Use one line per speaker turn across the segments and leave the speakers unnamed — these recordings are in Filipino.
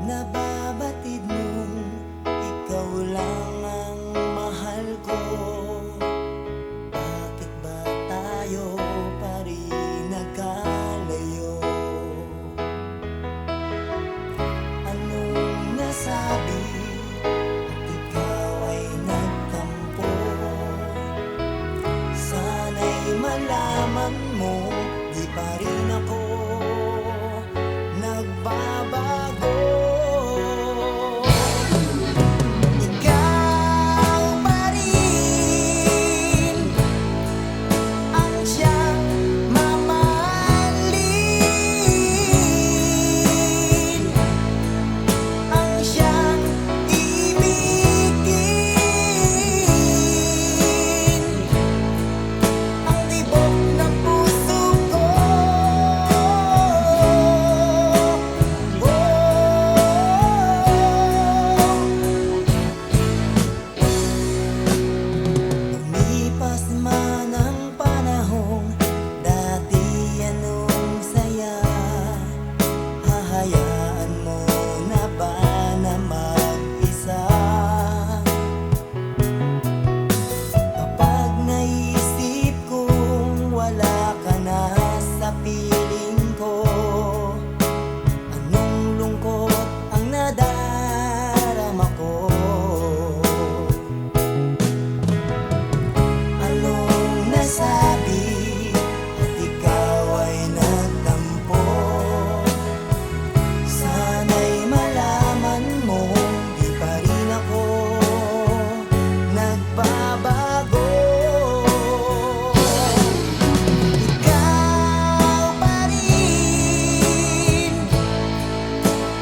nababatid mong ikaw lang ang mahal ko. Bakit ba tayo pa rin nagkalayo? Anong nasabi at ikaw ay nagtampo? Sana'y malaman mo, di pa rin ako nagbabago. Ikaw pa rin ang siyang mamahalin, ang siyang ibigin, ang tibok ng puso ko. Lumipas man ang panahon, dati anong saya, hahayaan mo na ba na mag-isa? Kapag naisip kong wala ka na sa piling ko, anong lungkot ang nadarama ko? Anong nasabi at ikaw ay nagtampo? Sana'y malaman mo, di pa rin ako nagbabago. Ikaw pa rin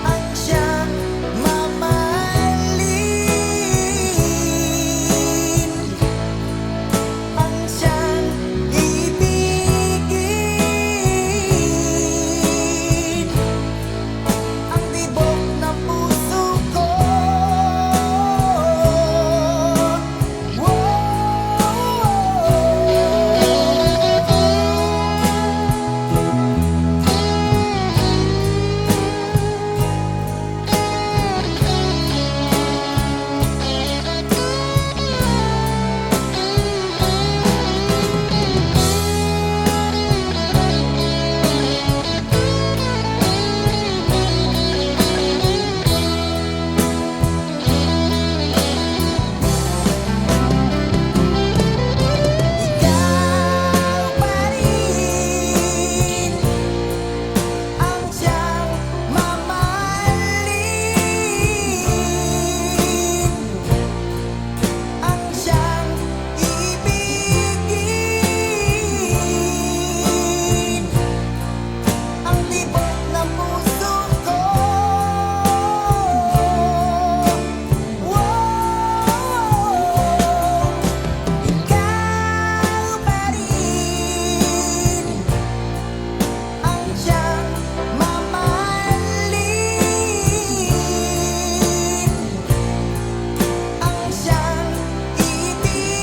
ang siyang mamahalin, ang siyang ibigin, ang tibok ng puso ko. Ikaw pa rin ang siyang mamahalin, ang siyang ibigin, ang tibok ng puso ko. Ikaw pa rin ang siyang mamahalin, ang siyang ibigin,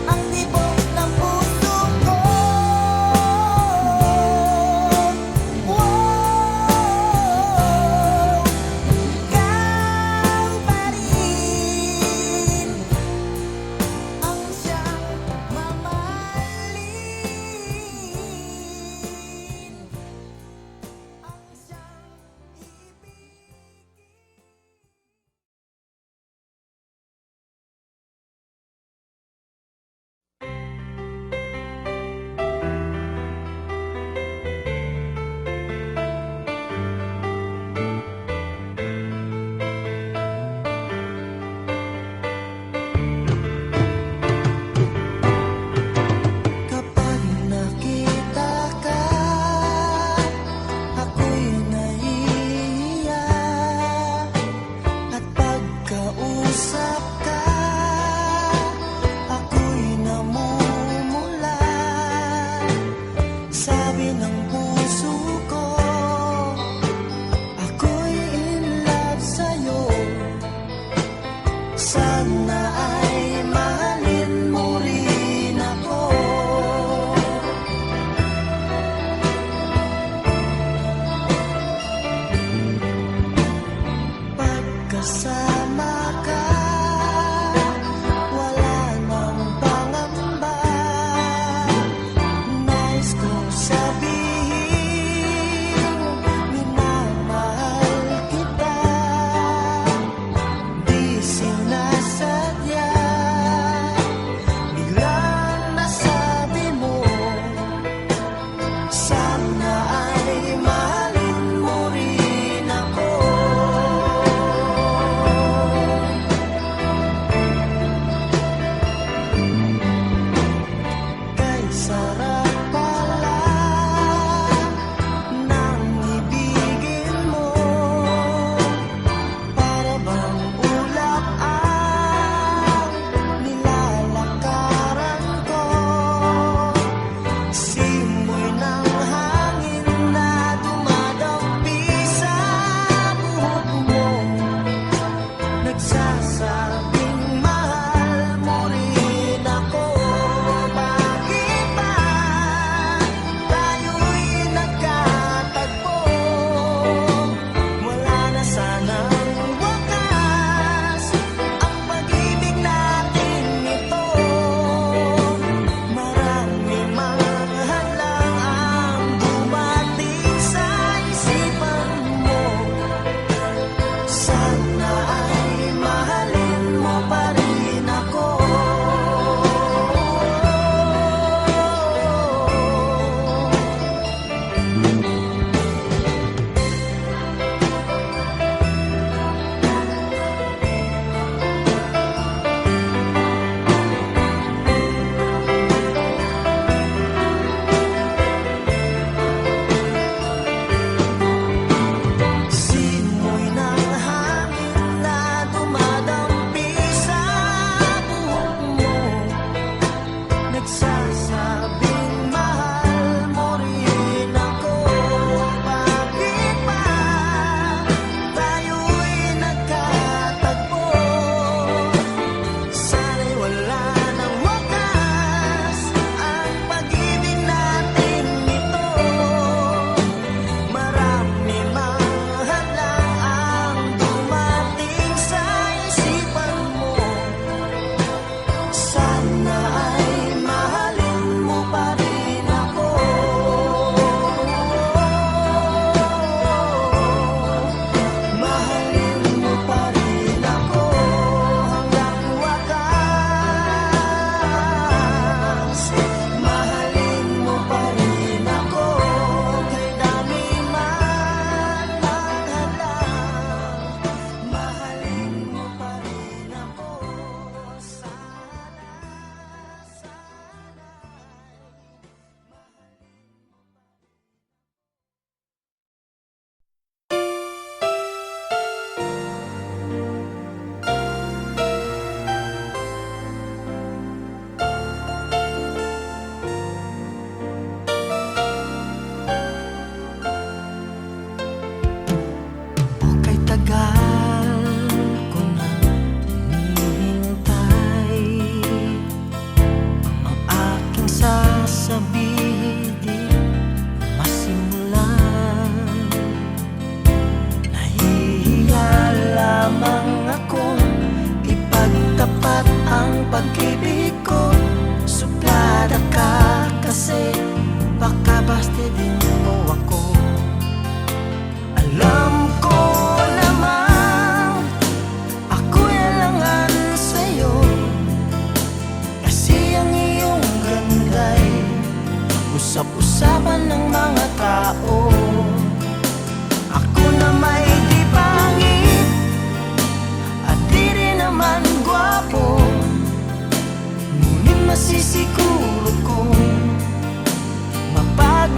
ang tibok ng puso ko. Ikaw pa rin ang siyang mamahalin, ang siyang kapag nakita ka, ako'y naiiyak, at pagkausap ka, ako'y namumula. Sabi ng puso ko, ako'y in love sa'yo. Sana ay mahalin mo rin ako.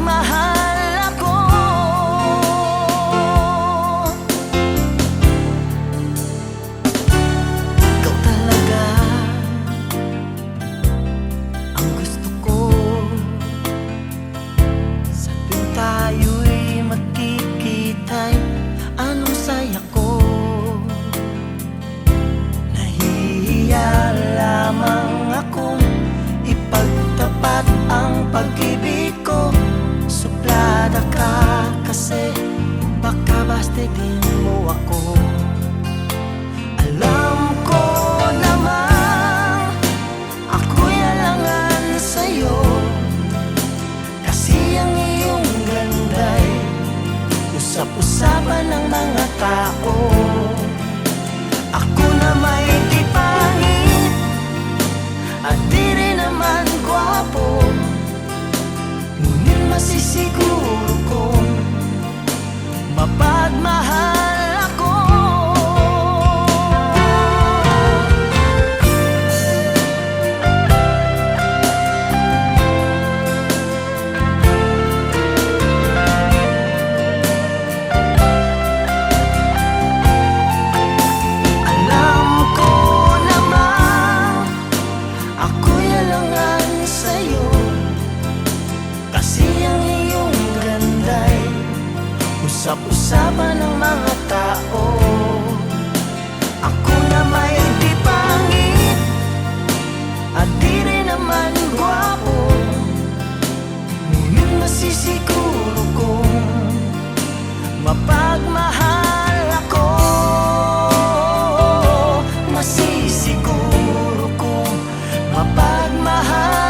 mapagmahal ako. Ikaw talaga ang gusto ko. Sa tuwing tayo'y magkikita'y anong saya ko. Nahihiya lamang akong ipagtapat ang pag-ibig ko. Suplada ka kasi baka bastidin mo ako. Alam ko naman ako'y alangan sa'yo, kasi ang iyong ganda'y usap-usapan ng mga tao. Ako na may di pangit at di rin naman gwapo, ngunit masisiguro kong mapagmahal ako. Alam ko naman ako'y alangan sa'yo, kasi ang iyong ganda'y usap-usapan ng mga tao. Ako na may di pangit at di rin naman gwapo, ngunit masisiguro kong mapagmahal ako. Masisiguro kong mapagmahal.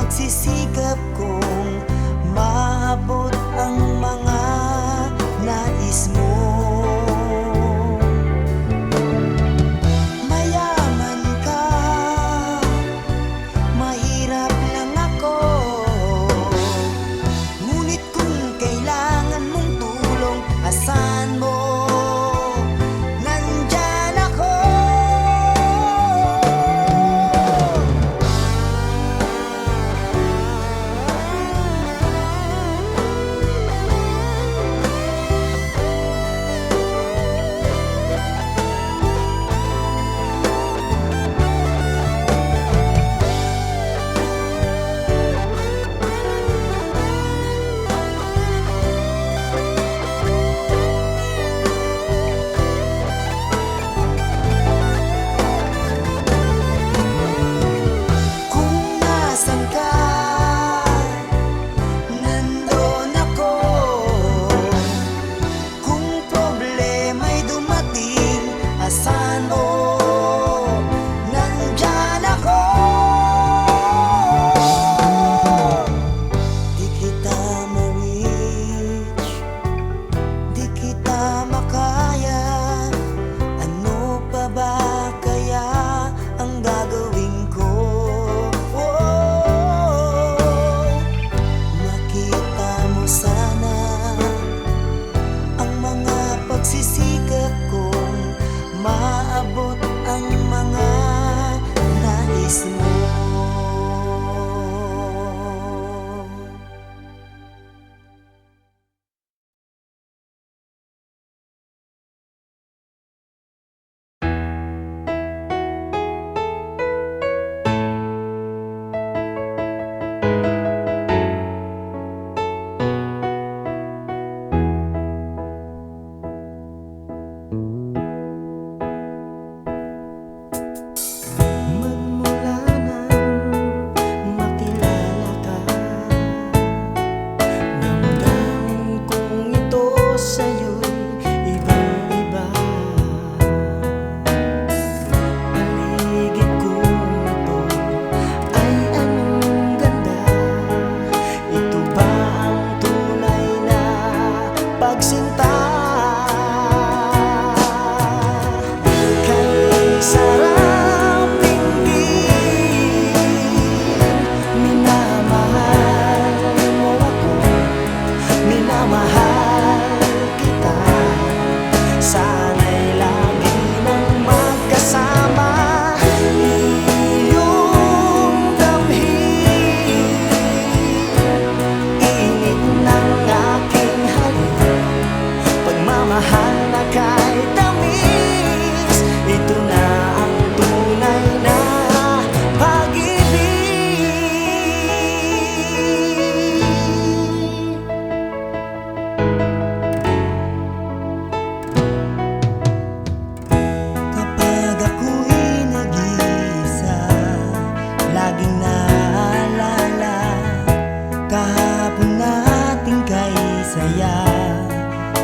pagsisikap kong maabot ang mga nais mo. Mayaman ka, mahirap lang ako, ngunit kung kailangan mong tulong, asahan mo, nandyan ako. Pagsisikap kong maabot ang mga nais mo.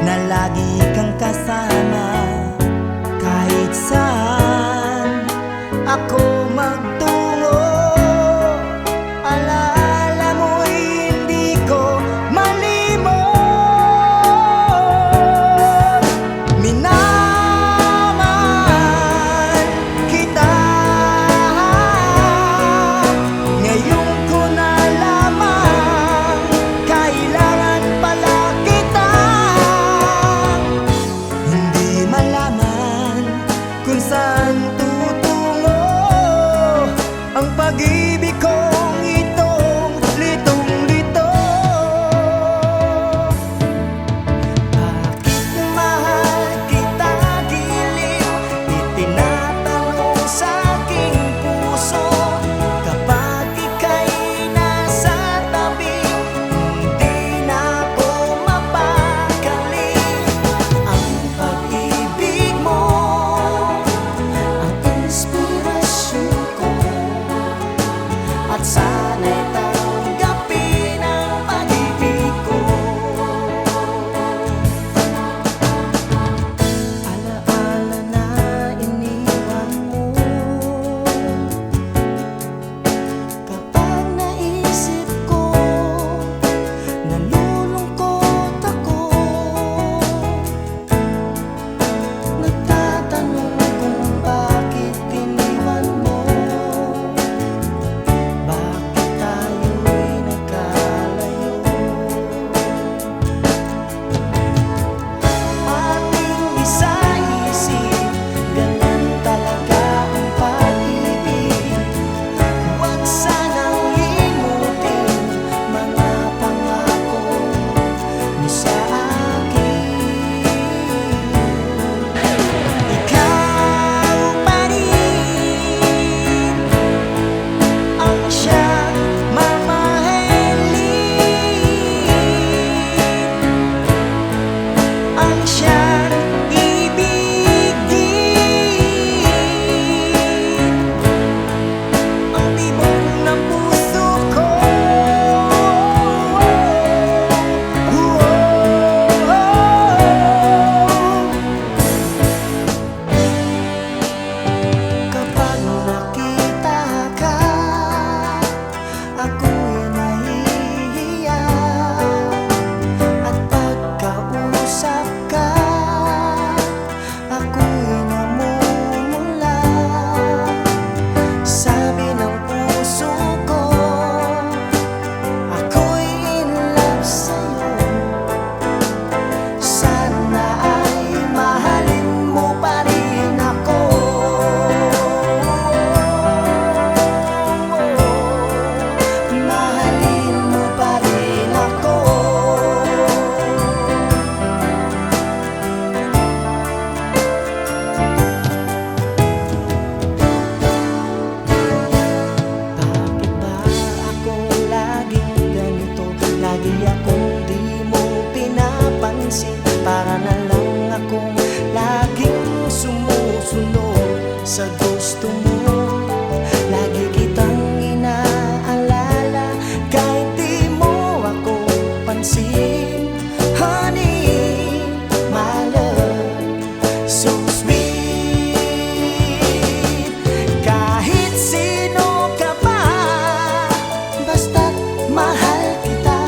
Na lagi kang kasama kahit saan ako magtungo. Alaala mo'y hindi ko malimot. Minamahal kita, ngayon ko nalaman kailangan pala kita. Malaman kung saan tutungo ang pag-ibig kong itong litong-lito. Bakit mahal kita giliw? Itinatanong sa aking puso. Kapag ika'y nasa tabi, hindi na ako mapakali. Ang pag-ibig mo ang inspirasyon ko, at sana'y tanggapin ang pag-ibig ko. Alaala na iniwan mo, kapag naisip ng puso ko. Kapag nakita ka, ako'y nahihiya. At pagkausap ka, ako'y namumula. Sabi ng puso ko, ako'y in love sa'yo. Sana ay mahalin mo pa rin ako. Mahalin mo pa rin ako. Bakit ba ako laging ganito? Lagi akong di mo pinapansin. Para na lang akong laging sumusunod sa gusto mo. Lagi kitang inaalala kahit di mo ako pansin. Honey, my love, so sweet. Kahit sino ka pa, basta't mahal kita.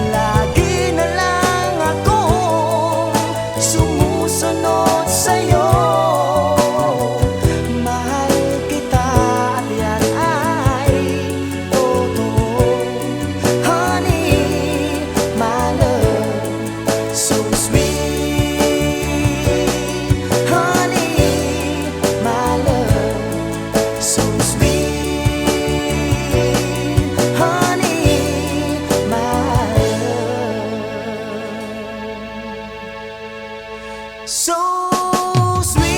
Lagi na lang akong sumusunod sa'yo. Mahal kita at yan ay totoo. Honey, my love, so sweet. Honey, my love, so sweet. Honey, my love, so sweet.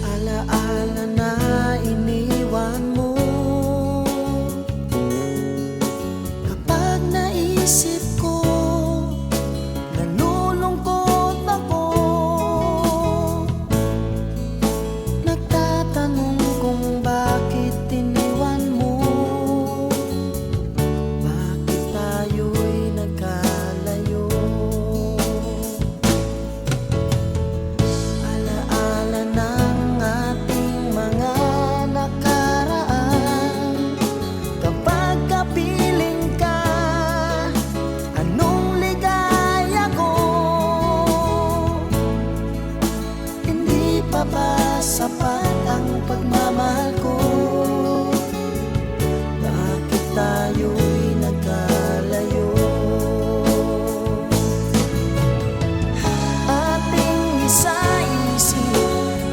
Alaala na iniwan mo. Kapag naisip ko, nalulungkot ako. Nagtatanong kung bakit iniwan mo. Bakit tayo'y nagkalayo? Alaala ng ating mga nakaraan. Kapag kapiling ka, anong ligaya ko. Hindi pa ba sapat ang pagmamahal ko? Bakit tayo'y nagkalayo? Ating isa-isip,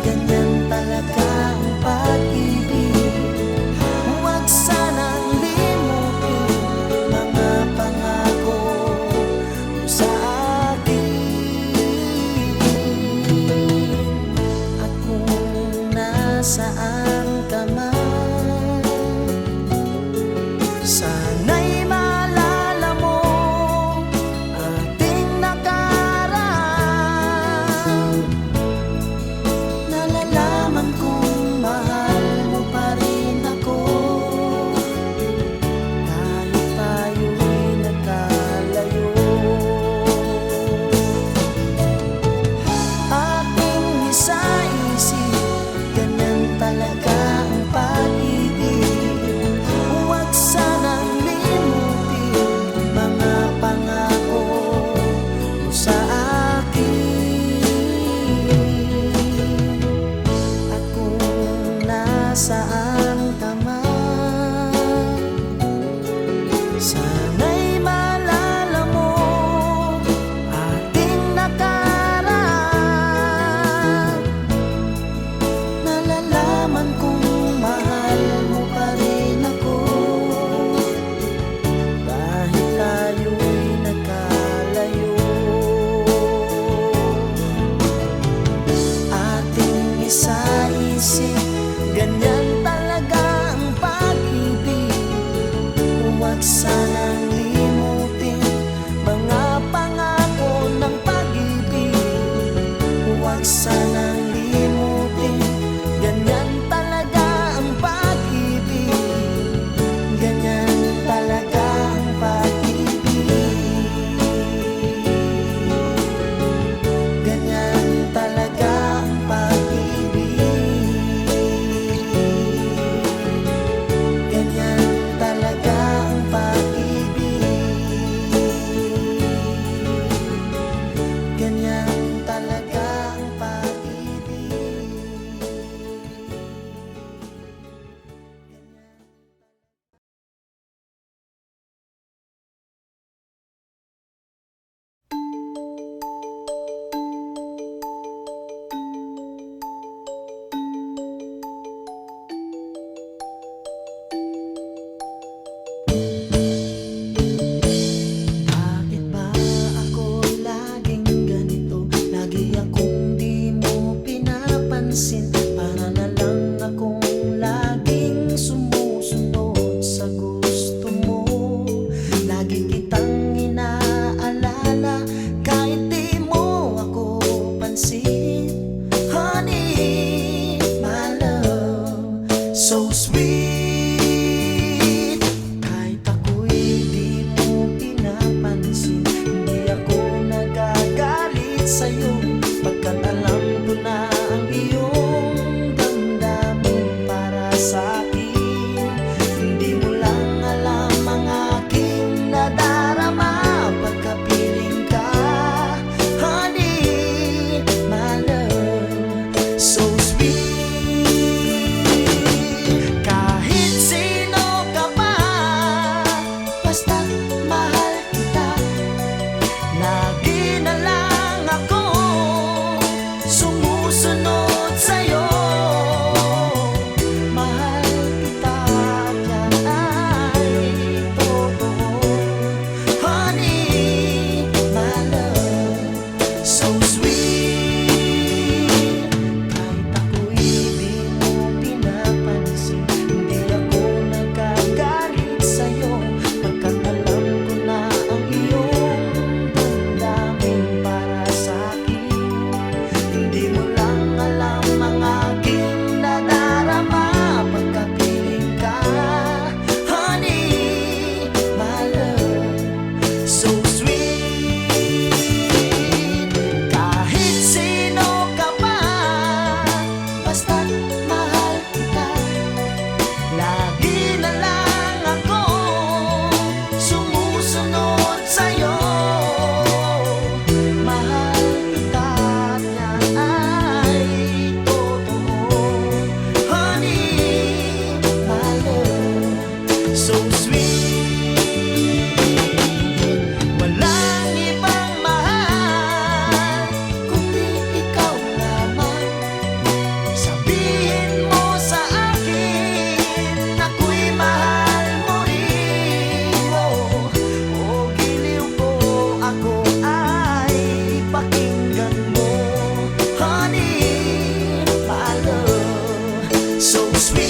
ganyan talaga ang pag-ibig. Huwag sanang limutin mga pangako mo sa akin. At kung nasaan ka man, sana'y maalala mo ating nakaraan. Nalalaman kong mahal mo pa rin ako. Kahit tayo'y nagkalayo. Ating isa-isip, ganyan talaga pinapansin. Ganyan talaga ang pag-ibig. Huwag sanang limutin mga pangako ng pag-ibig. Huwag sanang limutin, ganyan talaga ang pag-ibig. Ganyan talaga ang pag-ibig. Ganyan talaga ang pag-ibig. Ganyan talaga ang pag-ibig. Ganyan talaga ang pag-ibig. Bakit ba ako laging ganito? Lagi akong di mo pinapansin. Para na lang akong laging sumusunod sa gusto mo. Lagi kitang inaalala kahit di mo ako pansin. Honey, my love, so sweet. Kahit ako'y di mo pinapansin, hindi ako nagagalit sa'yo, pagkat alam ko na ang iyong damdamin para sa'kin. Hindi mo lang alam ang aking nadarama pagkapiling ka. Honey, my love, so sweet. Kahit sino ka pa, basta mahal kita. Lagi na lang ako sumusunod sa'yo. Mahal kita at yan ay totoo. Honey, my love, so sweet. Kahit ako'y di mo pinapansin, hindi ako nagagalit sa'yo, pagkat alam ko na ang iyong damdamin para sa'kin. Hindi mo lang alam ang aking nadarama pagkapiling ka. Honey, my love, so sweet. Kahit sino ka pa, basta mahal kita. Lagi na lang ako sumusunod sa'yo. Mahal kita at yan ay totoo. Honey, my love, so sweet. Walang ibang mahal kundi ikaw lamang. Sabihin mo sa akin, ako'y mahal mo rin. O giliw ko, ako ay pakinggan mo. Honey, my love, so sweet.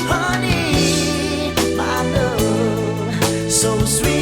Honey, my love, so sweet.